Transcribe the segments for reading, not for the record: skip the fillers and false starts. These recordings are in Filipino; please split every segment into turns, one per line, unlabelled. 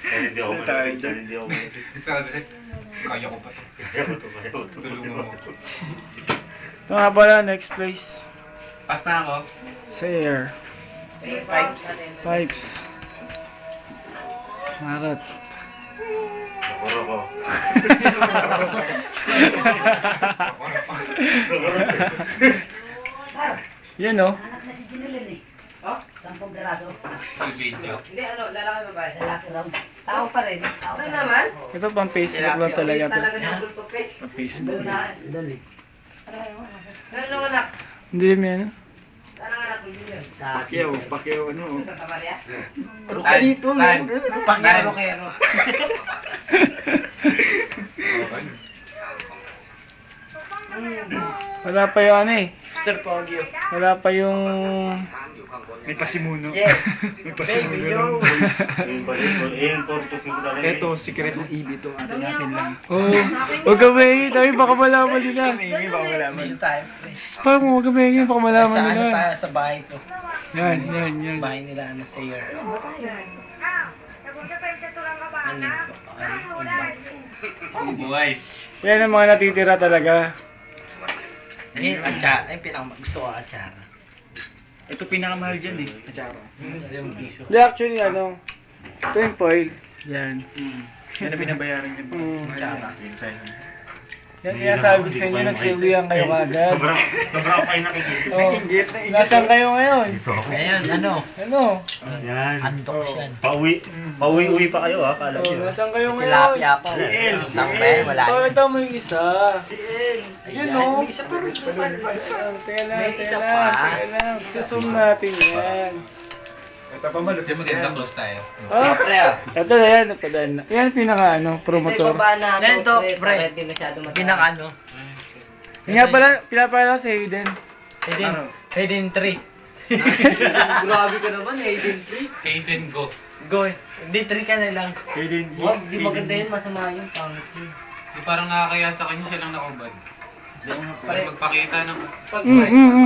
Hindi ako malamig. Hindi ako malamig.
Kaya ko pa to.
Kaya ko to.
Tulungan mo.
Ito nga pala, next place.
Pas na ako.
Sayer. Pipes. Marat.
Nakuro ko.
Yan o.
Anak na si Jinilin eh. Oh? 10 piraso.
Full video.
Hindi, ano, lalaki babae.
Lalaki raw.
Tao pa rin. Ano naman?
Ito pang Facebook lang talaga to.
Talaga ng bulto pe.
Pang Facebook.
Dali.
Ano anak?
Hindi yan.
Saan ang anak mo yun?
Sa
Pacquiao ano.
Sa Tamalia?
Ruka dito.
Pangkero-kero.
Wala pa yung ano eh.
Mr. Poggio.
Wala pa yung...
May pasimuno.
Yeah.
May pasimuno ng boys.
Yung balik. Yung purpose ko talaga.
Ito, secret ng EB to. Atin natin lang.
Oo. Huwag ka maingin. Dami baka malaman nila.
May baka malaman.
Dito tayo.
Parang huwag ka maingin. Baka malaman
Sa ano
nila.
tayo sa bahay ko.
Yan, yan, yan.
Bahay nila ano sa year. Buhay.
Yan ang mga natitira talaga.
Ayun, atsara. Ayun, gusto ko atsara.
Ito pinakamahal dyan eh. Achara.
Yung piso.
Hindi, actually, ano. Ito yung foil. Yan.
Yan na binabayaran dyan.
Atsara.
Yan kaya sabi ko sa inyo, nagsiluyan kayo kagad.
Sobrang kayo nakikita.
Oh, nasaan kayo ngayon?
Ito ako.
Ngayon, ano?
Ano?
Yan.
Antok yan.
Pauwi pa kayo ha, kala
Oh,
nyo.
nasaan kayo ngayon?
Tilapia po.
Si El, si
Tambay, wala yun.
Pakita mo yung isa.
Si El.
Yun o.
May isa pa rin.
Teka lang,
May
teka
isa
lang,
pa.
teka lang. Susum natin yan.
Ito pa malupit.
Hindi maganda close tayo.
Ah,
Pre, ah.
ito na yan, ito na. Yan pinaka ano,
Ito
promotor.
yung baba na
Yan to, pre.
Para hindi masyado mataas.
Pinaka ano?
Yung nga pala, pinapala ko sa Hayden.
Hayden 3.
Grabe ka naman, Hayden 3.
Hayden Go. Go. Hindi, 3 ka na lang.
Wag, di maganda yun, masama yun, pangit yun.
Di parang nakakaya sa kanya siya lang nakubad. Parang magpakita ng...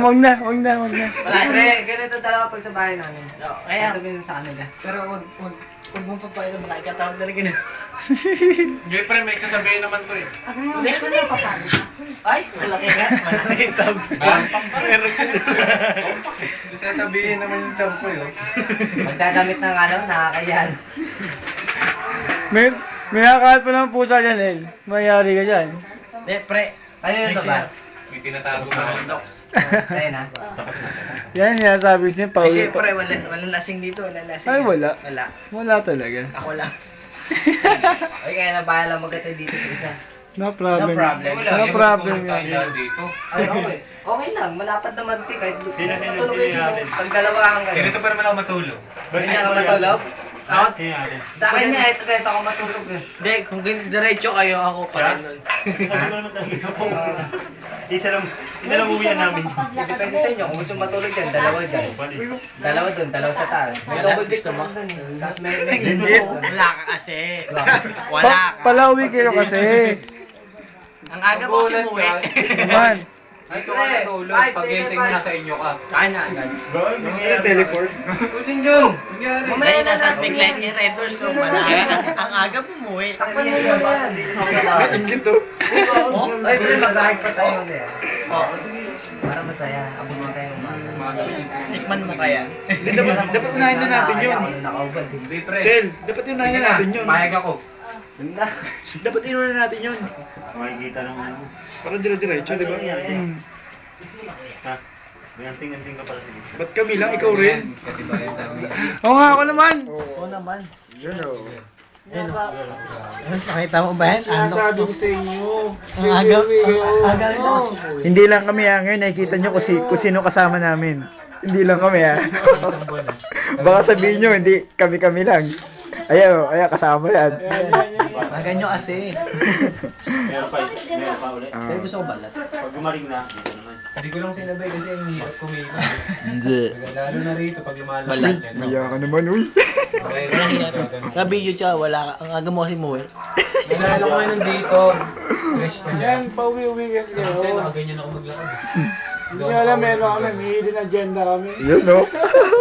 Wag na, wag na, wag na.
Wala, pre, ganito talaga pag sa bahay namin.
Kaya,
Ito yun sa kanila.
pero wag mong papayag na makikatawag talaga na.
Hindi pre, may sasabihin naman to eh.
Hindi ko na papayag. Ay, malaki nga. Malaki yung tab.
Hindi sasabihin naman yung champo yun.
Magdadamit ng ano, nakakayan.
May nakakahat pa ng pusa dyan, El. Mayari ka dyan.
Hindi, pre.
Ano yun ito ba?
May tinatago na ng docs.
Sa'yo na.
Yan, sinasabi siya,
Ay,
pauwi
siyempre,
pa.
wala lasing dito. Wala lasing.
Ay, wala.
Wala.
Wala talaga.
Ako lang.
Ay, kaya na bahala magkatay dito sa isa.
No problem.
No problem.
Wala,
No
yung
problem
magpupunta
yan.
dito.
Ay, okay. Okay lang, malapad naman ito kahit
Sino
matulog kayo
natin?
dito. Pag dalawa kang
Ganito
ganito.
pa naman ako matulog.
Ganyan ako matulog.
Sino natin?
Sa akin nga, ito ganito ako matulog eh.
Hindi, kung diretso kayo, ako pa rin nun.
Sabi ko naman talaga. Isa lang uwian namin.
Depende sa inyo, kung gusto matulog dyan, dalawa dyan. Dalawa dun, dalawa sa taas. May
Wala,
double bed
gusto mo?
naman dun eh. Tapos may
Hindi.
Wala ka kasi. Wala ka.
Palauwi kayo kasi.
Ang aga mo kasi umuwi.
Naman.
Dito ka natulog, pagising mo nasa inyo ka.
Kain na agad.
Teleport.
Kusin Jun!
Mamaya
Mamaya
na
na
sa
natin
Big Line ni Red Doors, so malaki kasi ang aga mo umuwi.
Takpan mo muna yan.
Ingit to.
Ay, pre, mag-hard pa tayo ulit.
Oh,
Para masaya. Abang mo tayo umaga.
tikman mo kaya.
Hindi, dapat unahin na natin yun.
Ako na nakaubad eh.
Hindi pre.
Sel, dapat unahin na natin yun.
Payag ako.
Ganda.
Dapat inunan natin yun.
Makikita ng ano.
Para dire-diretso, di ba?
Hmm.
Ha? May anting-anting ka pala sige.
Ba't kami lang, ikaw rin?
Oo nga, ako naman.
Oo naman.
Yun o.
Nakita mo ba yan?
Sinasabi ko sa inyo.
Ang aga. Ang aga.
Hindi lang kami ngayon, nakikita nyo kung sino kasama namin. Hindi lang kami ha. Baka sabihin nyo, hindi kami-kami lang. Ayaw, kasama yan.
Ang ganyo kasi.
Meron pa ulit.
Pero gusto ko balat.
Pag gumaling na, dito naman.
Hindi ko lang sinabay kasi ang hirap kumita.
Hindi.
Lalo na rito pag lumalaki
Balat.
yan.
Maya ka naman, uy.
Wala hiya. Sa video siya, wala ka. Ang aga mo kasi umuwi.
Nalala ko nga nandito. Fresh pa siya.
Yan, pauwi-uwi kasi
Kasi
ako.
nakaganyan ako maglakad.
Hindi nyo alam, meron kami, may hidden agenda kami.
Yun no?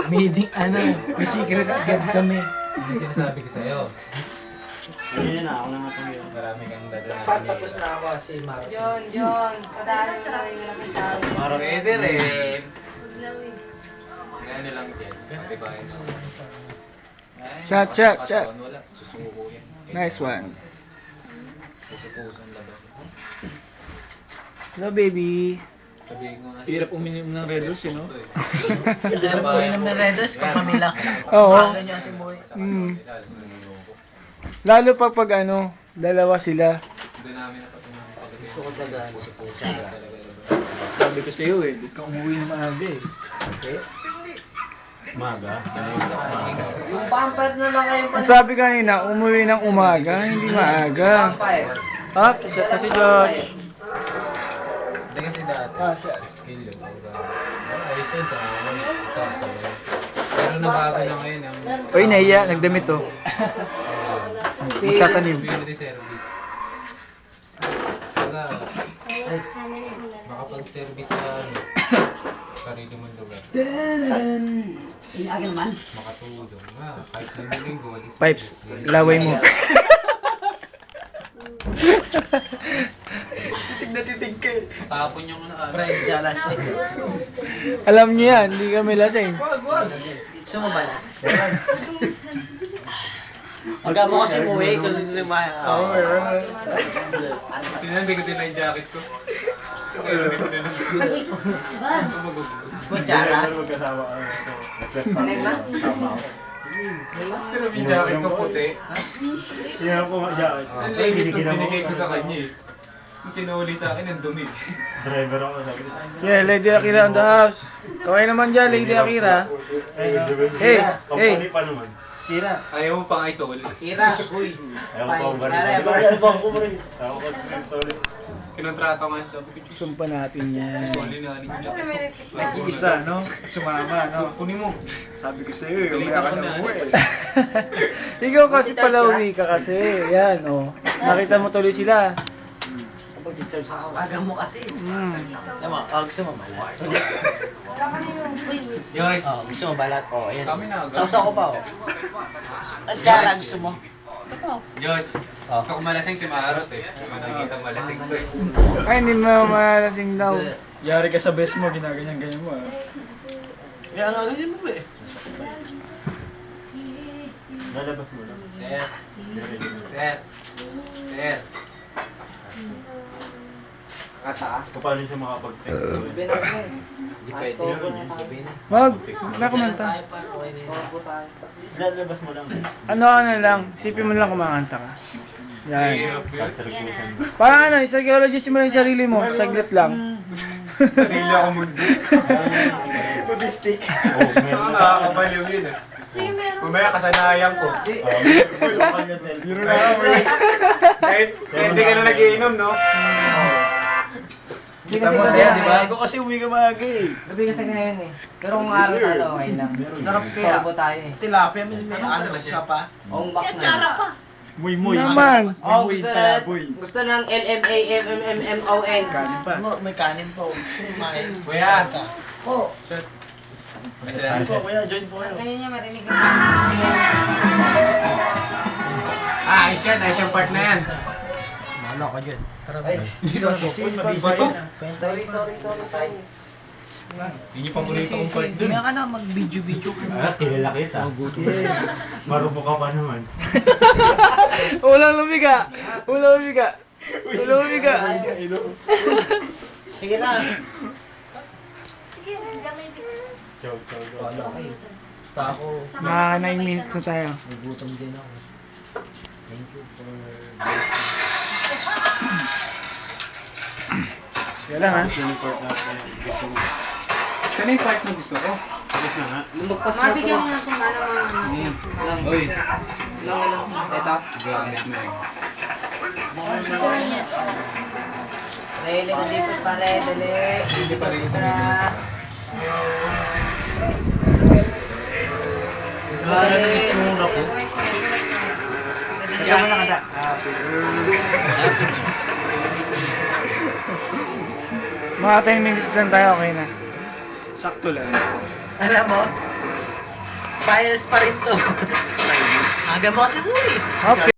Meeting, ano, may secret agad kami.
Yung sinasabi ko sa'yo.
Ayun na, ako na nga pang
Marami kang dadanasin.
Patapos na ako si Mark.
John, padaan mo na yung malaking tao.
Pwede rin. Ano lang yan. Katibayan lang. Ay,
Shot.
wala. Susuko yan.
Nice one.
Susukusan laban.
Hello, baby.
Sabihin ko nga.
Hirap uminom ng Red Bulls, no?
Pero po yun ng Redos kung kami lang.
Oo.
Ano niya si Boy?
Lalo pag ano, dalawa sila.
Doon namin napatunayan talaga.
Gusto ko talaga si Pucha.
Sabi ko sa'yo eh, di ka umuwi ng maaga eh.
Maga.
Yung pamper na lang kayo
Ang sabi kanina, umuwi ng umaga, hindi maaga. Ah, kasi Josh.
Hindi kasi dati, skill yun. Ayos yun sa amin. Ikaw sa mga. Pero nabago na ngayon ang...
Uy, nahiya, nagdamit to. Magkatanim.
Community service. Saka, makapag-service sa sarili mong lugar.
Inaagin naman.
Makatulong nga. Kahit linggo, walis.
Pipes, laway mo.
Titig ka eh.
Tapon yung ano.
Brian Jalas.
Alam niyo yan, hindi kami lasing.
Gusto mo ba na? Pag mo kasi umuwi, gusto ko si Maya.
Oo, meron.
Tingnan, hindi ko din yung jacket ko. Kaya hindi ko din lang.
Kutsara.
Magkasama ka.
Ano ba?
Pero yung jacket ko puti.
Tingnan ko mag-jacket.
Ang latest na binigay ko sa kanya eh. Yung sinuli sa akin, ang dumi.
Driver ako, sabi ko.
Yeah, Lady Akira on the house. Kaway naman dyan, Lady Akira. Hey.
Company pa naman.
Kira.
Ayaw mo pang isol.
Kira. Uy.
Ayaw ko pa ba rin.
Pare,
Ayaw ko pa rin. Ayaw ko pa rin.
Kinontrata nga siya.
Sumpa natin yan.
Isoli na rin yung jacket.
Nag-iisa, no? Sumama, no? Kunin mo. Sabi ko sa'yo eh,
Balita
umaya ka
ko
na
na.
umuwi.
Ikaw kasi pala uwi ka kasi. Yan, oh. Nakita mo tuloy sila.
Kapag teacher sa ako, aga mo kasi. Tama, gusto mo balat?
Yosh.
Gusto mo balat? Ayan.
Kami na agad.
Sausaw ko pa, At Jara, gusto mo?
Yosh. Gusto ko malasing si Marot eh. Nakikita malasing to eh.
Ay, hindi mo malasing daw.
Yari ka sa best mo, ginaganyan-ganyan mo ah.
Kaya nga, ganyan mo eh.
Lalabas mo lang.
Sir. Sir. Sir. Kata.
Kung paano siya makapag-text.
Hindi pwede.
Wag, nakumanta.
Lalabas mo lang.
Ano lang, sipin mo lang kumakanta ka. Yan.
Saserkusan.
Parang ano, psychologist mo lang yung sarili mo, saglit lang.
Sarili ako mundo.
Buddhistic.
Oh, meron na sa akin.
Nakakabaliw yun eh. Mamaya kasanayan ko.
Yun na ako eh.
Kahit hindi ka na nagiinom, no?
Kita mo saya, di ba? Ako kasi uwi ka maaga eh.
Gabi kasi ngayon eh. Pero kung araw sa ano, okay lang.
Sarap kaya.
Torbo tayo eh.
Tilapia, may ano ba siya pa?
Ongbak na.
Muy-muy.
Naman.
Oh,
Muy-muy,
gusto
talaboy.
gusto ng LMAMMMMON.
Kanin pa.
May kanin po. Kumain.
Kuya.
Oh.
May sinabi
Po, kuya, join po kayo.
Ganyan niya marinig ko.
ayos yan yung part na yan.
Ano ako dyan? Tara ba?
Ay,
Kwento.
sorry.
Yun yung paborito kong part dun.
Sumaya ka na, mag-video-video ka.
Ah, kilala kita. Marupok ka pa naman.
Walang lumiga. Walang lumiga. Walang lumiga.
Sige na.
Chow.
Basta ako.
Mga 9 minutes na tayo.
Nagutom din ako. Thank you for...
Yan lang ha.
Siniport natin. Gusto mo.
Saan yung part na gusto ko?
Tapos na nga.
Lumagpas na po. Mabigyan mo na kung ano
Uy.
Lang. Ito.
Gamit na yun.
Dali, likod pare. Dali.
Hindi pa rin yung
Dali.
Itsura ko.
Ikaw mo nakanta. Mga 10 minutes lang tayo, okay na.
Sakto lang.
Alam mo, bias pa rin to. Aga mo kasi mo eh.
Okay.